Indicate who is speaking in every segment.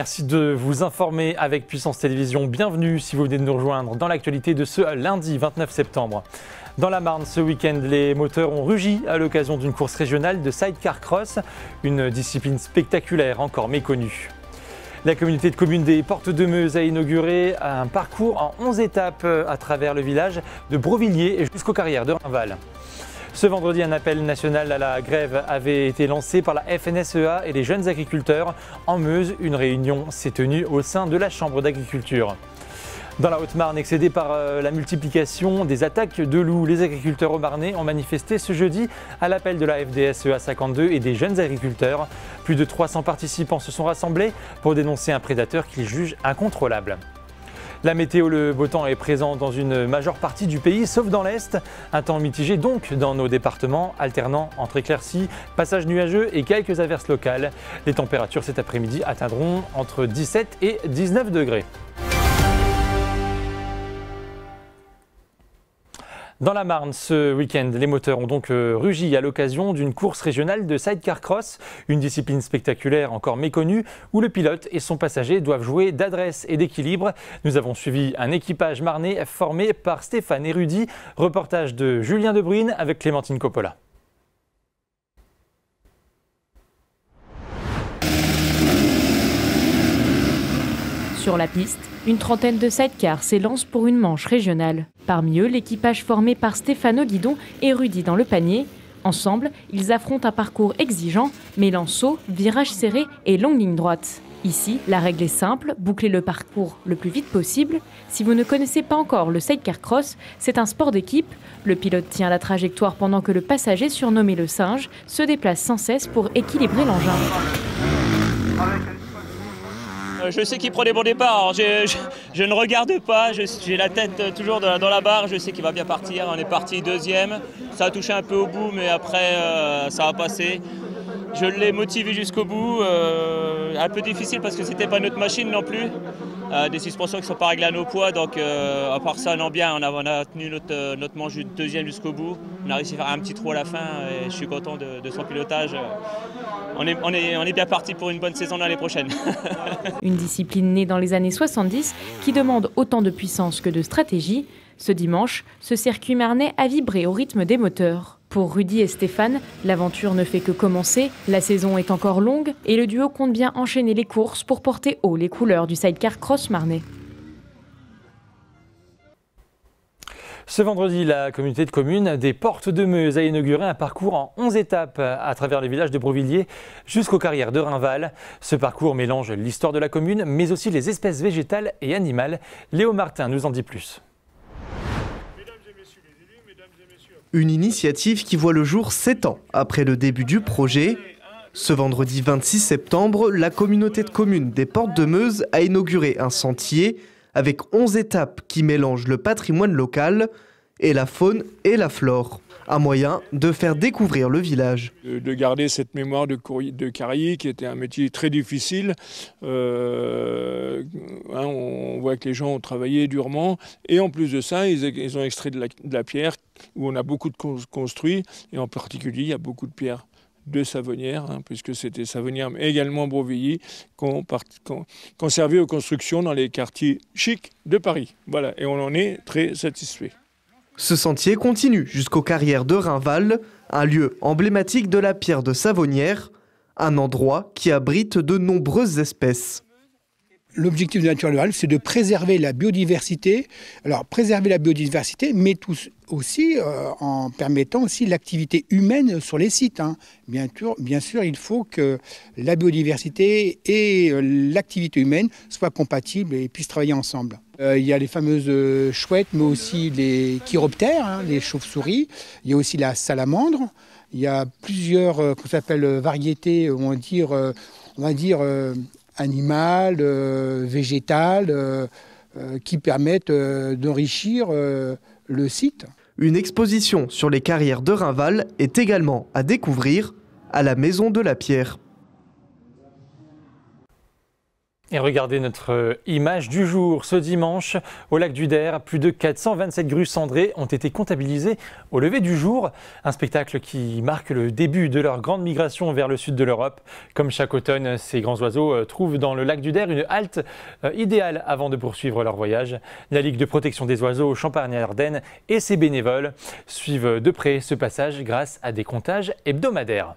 Speaker 1: Merci de vous informer avec Puissance Télévisions. Bienvenue si vous venez de nous rejoindre dans l'actualité de ce lundi 29 septembre. Dans la Marne, ce week-end, les moteurs ont rugi à l'occasion d'une course régionale de sidecar cross, une discipline spectaculaire encore méconnue. La communauté de communes des Portes de Meuse a inauguré un parcours en 11 étapes à travers le village de Brovilliers et jusqu'aux carrières de Rainval. Ce vendredi, un appel national à la grève avait été lancé par la FNSEA et les jeunes agriculteurs. En Meuse, une réunion s'est tenue au sein de la Chambre d'agriculture. Dans la Haute-Marne, excédés par la multiplication des attaques de loups, les agriculteurs haut-marnais ont manifesté ce jeudi à l'appel de la FDSEA 52 et des jeunes agriculteurs. Plus de 300 participants se sont rassemblés pour dénoncer un prédateur qu'ils jugent incontrôlable. La météo, le beau temps est présent dans une majeure partie du pays, sauf dans l'Est. Un temps mitigé donc dans nos départements, alternant entre éclaircies, passages nuageux et quelques averses locales. Les températures cet après-midi atteindront entre 17 et 19 degrés. Dans la Marne, ce week-end, les moteurs ont donc rugi à l'occasion d'une course régionale de sidecar cross, une discipline spectaculaire encore méconnue où le pilote et son passager doivent jouer d'adresse et d'équilibre. Nous avons suivi un équipage marnais formé par Stéphane et Rudy. Reportage de Julien Debruyne avec Clémentine Coppola.
Speaker 2: Sur la piste, une trentaine de sidecars s'élancent pour une manche régionale. Parmi eux, l'équipage formé par Stéphane au guidon et Rudy dans le panier. Ensemble, ils affrontent un parcours exigeant, mêlant saut, virages serrés et longue ligne droite. Ici, la règle est simple, boucler le parcours le plus vite possible. Si vous ne connaissez pas encore le sidecar cross, c'est un sport d'équipe. Le pilote tient la trajectoire pendant que le passager, surnommé le singe, se déplace sans cesse pour équilibrer l'engin.
Speaker 3: Je sais qu'il prend des bons départs, je ne regarde pas, j'ai la tête toujours dans la barre, je sais qu'il va bien partir, on est parti deuxième, ça a touché un peu au bout mais après ça va passer. Je l'ai motivé jusqu'au bout, un peu difficile parce que c'était pas notre machine non plus, des suspensions qui ne sont pas réglées à nos poids, donc à part ça non bien, on a tenu notre manche deuxième jusqu'au bout, on a réussi à faire un petit trou à la fin et je suis content de son pilotage. On est bien parti pour une bonne saison l'année prochaine.
Speaker 2: Une discipline née dans les années 70 qui demande autant de puissance que de stratégie. Ce dimanche, ce circuit marnais a vibré au rythme des moteurs. Pour Rudy et Stéphane, l'aventure ne fait que commencer, la saison est encore longue et le duo compte bien enchaîner les courses pour porter haut les couleurs du sidecar cross marnais.
Speaker 1: Ce vendredi, la communauté de communes des Portes de Meuse a inauguré un parcours en 11 étapes à travers le village de Brovilliers jusqu'aux carrières de Rainval. Ce parcours mélange l'histoire de la commune, mais aussi les espèces végétales et animales. Léo Martin nous en dit plus.
Speaker 4: Une initiative qui voit le jour 7 ans après le début du projet. Ce vendredi 26 septembre, la communauté de communes des Portes de Meuse a inauguré un sentier avec 11 étapes qui mélangent le patrimoine local et la faune et la flore. Un moyen de faire découvrir le village.
Speaker 5: De garder cette mémoire de carrier qui était un métier très difficile. On voit que les gens ont travaillé durement. Et en plus de ça, ils ont extrait de la pierre où on a beaucoup de construits. Et en particulier, il y a beaucoup de pierres de Savonnières, puisque c'était Savonnières, mais également Brovilliers, qu'on servait aux constructions dans les quartiers chics de Paris. Voilà, et on en est très satisfait.
Speaker 4: Ce sentier continue jusqu'aux carrières de Rainval, un lieu emblématique de la pierre de Savonnières, un endroit qui abrite de nombreuses espèces.
Speaker 6: L'objectif de Nature Rurale, c'est de préserver la biodiversité. Alors, préserver la biodiversité, mais aussi en permettant aussi l'activité humaine sur les sites. Bien sûr, il faut que la biodiversité et l'activité humaine soient compatibles et puissent travailler ensemble. Il y a les fameuses chouettes, mais aussi les chiroptères, les chauves-souris. Il y a aussi la salamandre. Il y a plusieurs qu'on s'appelle variétés, on va dire animales, végétales, qui permettent d'enrichir le site.
Speaker 4: Une exposition sur les carrières de Rainval est également à découvrir à la Maison de la Pierre.
Speaker 1: Et regardez notre image du jour. Ce dimanche, au lac du Der, plus de 427 grues cendrées ont été comptabilisées au lever du jour. Un spectacle qui marque le début de leur grande migration vers le sud de l'Europe. Comme chaque automne, ces grands oiseaux trouvent dans le lac du Der une halte idéale avant de poursuivre leur voyage. La Ligue de protection des oiseaux Champagne-Ardenne et ses bénévoles suivent de près ce passage grâce à des comptages hebdomadaires.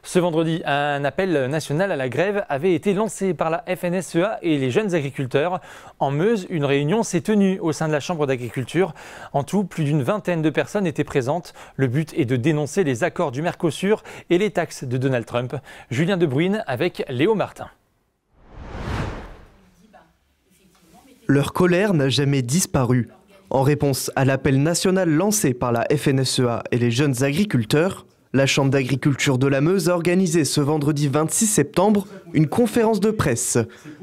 Speaker 1: Ce vendredi, un appel national à la grève avait été lancé par la FNSEA et les jeunes agriculteurs. En Meuse, une réunion s'est tenue au sein de la Chambre d'agriculture. En tout, plus d'une vingtaine de personnes étaient présentes. Le but est de dénoncer les accords du Mercosur et les taxes de Donald Trump. Julien De Bruyne avec Léo Martin.
Speaker 4: Leur colère n'a jamais disparu. En réponse à l'appel national lancé par la FNSEA et les jeunes agriculteurs, la Chambre d'agriculture de la Meuse a organisé ce vendredi 26 septembre une conférence de presse.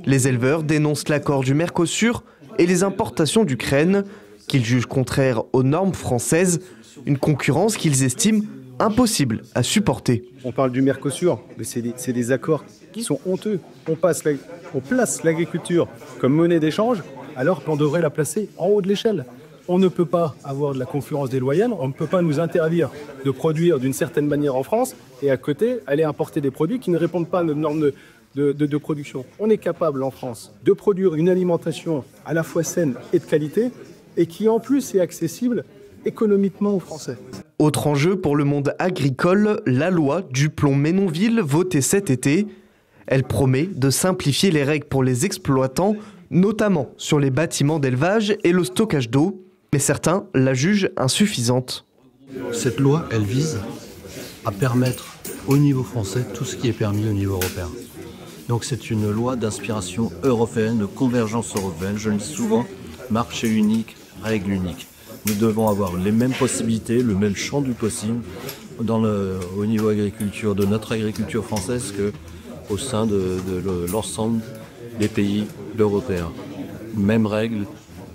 Speaker 4: Les éleveurs dénoncent l'accord du Mercosur et les importations d'Ukraine, qu'ils jugent contraires aux normes françaises, une concurrence qu'ils estiment impossible à supporter.
Speaker 7: On parle du Mercosur, mais c'est des accords qui sont honteux. On place l'agriculture comme monnaie d'échange alors qu'on devrait la placer en haut de l'échelle. On ne peut pas avoir de la concurrence déloyale, on ne peut pas nous interdire de produire d'une certaine manière en France et à côté aller importer des produits qui ne répondent pas à nos normes de production. On est capable en France de produire une alimentation à la fois saine et de qualité et qui en plus est accessible économiquement aux Français.
Speaker 4: Autre enjeu pour le monde agricole, la loi Duplon-Menonville votée cet été. Elle promet de simplifier les règles pour les exploitants, notamment sur les bâtiments d'élevage et le stockage d'eau. Mais certains la jugent insuffisante.
Speaker 8: Cette loi, elle vise à permettre au niveau français tout ce qui est permis au niveau européen. Donc c'est une loi d'inspiration européenne, de convergence européenne. Je le dis souvent, marché unique, règle unique. Nous devons avoir les mêmes possibilités, le même champ du possible au niveau agriculture, de notre agriculture française qu'au sein de l'ensemble des pays européens. Même règle,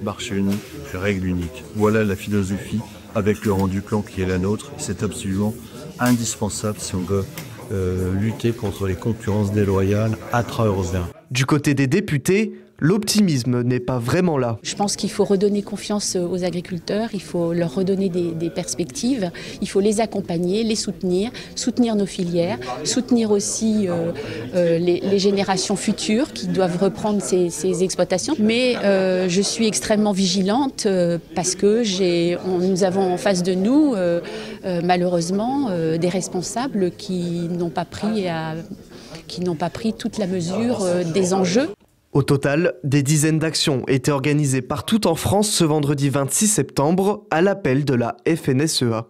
Speaker 8: marché unique, règle unique. Voilà la philosophie avec Laurent Duplon qui est la nôtre. C'est absolument indispensable si on veut lutter contre les concurrences déloyales intra-européennes.
Speaker 4: Du côté des députés, l'optimisme n'est pas vraiment là.
Speaker 9: Je pense qu'il faut redonner confiance aux agriculteurs, il faut leur redonner des perspectives, il faut les accompagner, les soutenir nos filières, soutenir aussi les générations futures qui doivent reprendre ces exploitations. Mais je suis extrêmement vigilante parce que nous avons en face de nous malheureusement des responsables qui n'ont pas pris toute la mesure des enjeux.
Speaker 4: Au total, des dizaines d'actions étaient organisées partout en France ce vendredi 26 septembre à l'appel de la FNSEA.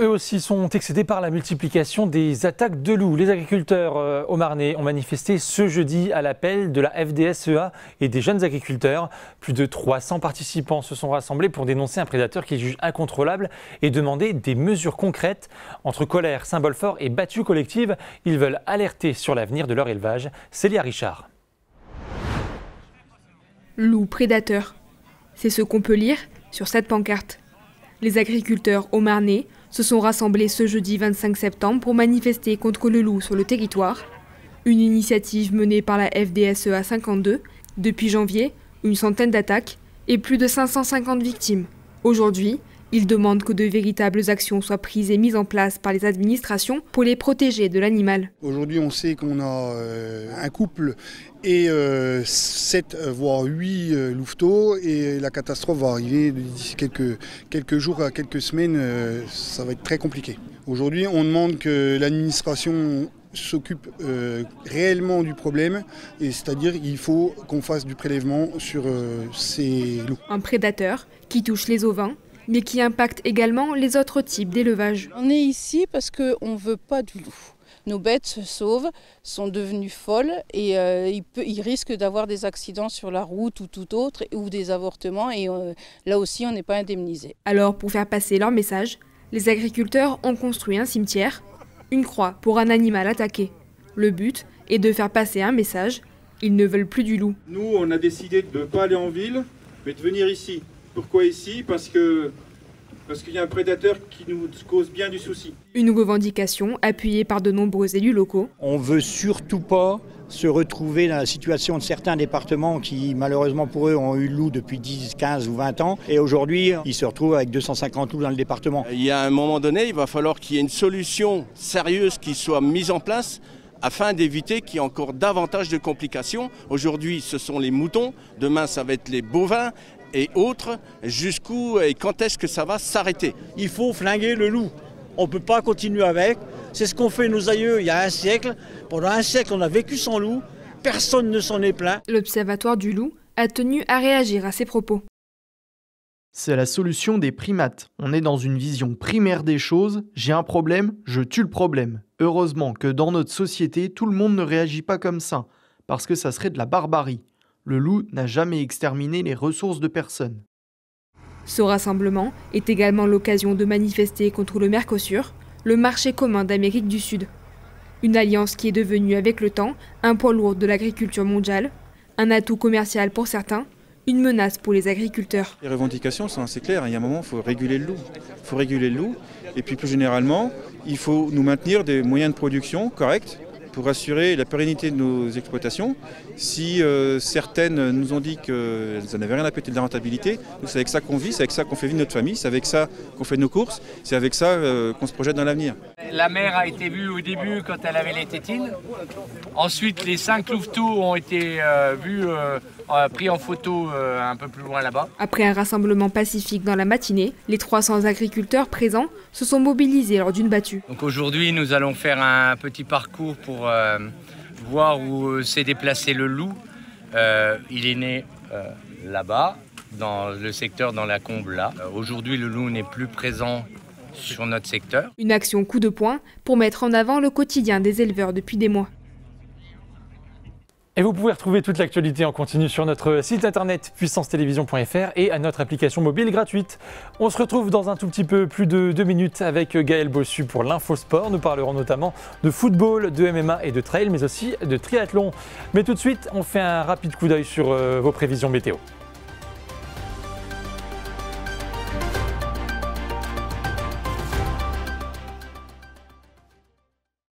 Speaker 1: Eux aussi sont excédés par la multiplication des attaques de loups. Les agriculteurs au Marnais ont manifesté ce jeudi à l'appel de la FDSEA et des jeunes agriculteurs. Plus de 300 participants se sont rassemblés pour dénoncer un prédateur qu'ils jugent incontrôlable et demander des mesures concrètes. Entre colère, symbole fort et battue collective, ils veulent alerter sur l'avenir de leur élevage. Célia Richard.
Speaker 10: Loup prédateur. C'est ce qu'on peut lire sur cette pancarte. Les agriculteurs au Marnais se sont rassemblés ce jeudi 25 septembre pour manifester contre le loup sur le territoire. Une initiative menée par la FDSEA 52. Depuis janvier, une centaine d'attaques et plus de 550 victimes. Aujourd'hui, ils demandent que de véritables actions soient prises et mises en place par les administrations pour les protéger de l'animal.
Speaker 11: Aujourd'hui, on sait qu'on a un couple et 7 voire 8 louveteaux et la catastrophe va arriver d'ici quelques jours à quelques semaines, ça va être très compliqué. Aujourd'hui, on demande que l'administration s'occupe réellement du problème, et c'est-à-dire il faut qu'on fasse du prélèvement sur ces loups.
Speaker 10: Un prédateur qui touche les ovins, mais qui impacte également les autres types d'élevage.
Speaker 12: On est ici parce qu'on ne veut pas du loup. Nos bêtes se sauvent, sont devenues folles et ils risquent d'avoir des accidents sur la route ou tout autre, ou des avortements, et là aussi on n'est pas indemnisé.
Speaker 10: Alors pour faire passer leur message, les agriculteurs ont construit un cimetière, une croix pour un animal attaqué. Le but est de faire passer un message, ils ne veulent plus du loup.
Speaker 13: Nous on a décidé de ne pas aller en ville, mais de venir ici. Pourquoi ici ? Parce que parce qu'il y a un prédateur qui nous cause bien du souci.
Speaker 10: Une revendication appuyée par de nombreux élus locaux.
Speaker 14: On ne veut surtout pas se retrouver dans la situation de certains départements qui, malheureusement pour eux, ont eu le loup depuis 10, 15 ou 20 ans. Et aujourd'hui, ils se retrouvent avec 250 loups dans le département.
Speaker 15: Il y a un moment donné, il va falloir qu'il y ait une solution sérieuse qui soit mise en place afin d'éviter qu'il y ait encore davantage de complications. Aujourd'hui, ce sont les moutons, demain, ça va être les bovins et autres. Jusqu'où et quand est-ce que ça va s'arrêter?
Speaker 16: Il faut flinguer le loup. On ne peut pas continuer avec. C'est ce qu'ont fait nos aïeux il y a un siècle. Pendant un siècle, on a vécu sans loup. Personne ne s'en est plaint.
Speaker 10: L'Observatoire du loup a tenu à réagir à ces propos.
Speaker 4: C'est la solution des primates. On est dans une vision primaire des choses. J'ai un problème, je tue le problème. Heureusement que dans notre société, tout le monde ne réagit pas comme ça, parce que ça serait de la barbarie. Le loup n'a jamais exterminé les ressources de personne.
Speaker 10: Ce rassemblement est également l'occasion de manifester contre le Mercosur, le marché commun d'Amérique du Sud. Une alliance qui est devenue avec le temps un poids lourd de l'agriculture mondiale, un atout commercial pour certains, une menace pour les agriculteurs.
Speaker 17: Les revendications sont assez claires. Il y a un moment, il faut réguler le loup. Il faut réguler le loup. Et puis plus généralement, il faut nous maintenir des moyens de production corrects pour assurer la pérennité de nos exploitations. Si certaines nous ont dit qu'elles n'avaient rien à péter de la rentabilité, c'est avec ça qu'on vit, c'est avec ça qu'on fait vivre notre famille, c'est avec ça qu'on fait nos courses, c'est avec ça qu'on se projette dans l'avenir.
Speaker 18: La mère a été vue au début quand elle avait les tétines. Ensuite, les 5 louveteaux ont été vus, pris en photo un peu plus loin là-bas.
Speaker 10: Après un rassemblement pacifique dans la matinée, les 300 agriculteurs présents se sont mobilisés lors d'une battue.
Speaker 18: Donc aujourd'hui, nous allons faire un petit parcours pour voir où s'est déplacé le loup. Il est né là-bas, dans le secteur, dans la comble là. Aujourd'hui, le loup n'est plus présent sur notre secteur.
Speaker 10: Une action coup de poing pour mettre en avant le quotidien des éleveurs depuis des mois.
Speaker 1: Et vous pouvez retrouver toute l'actualité en continu sur notre site internet puissancetelevision.fr et à notre application mobile gratuite. On se retrouve dans un tout petit peu plus de 2 minutes avec Gaël Bossu pour l'Infosport. Nous parlerons notamment de football, de MMA et de trail, mais aussi de triathlon. Mais tout de suite, on fait un rapide coup d'œil sur vos prévisions météo.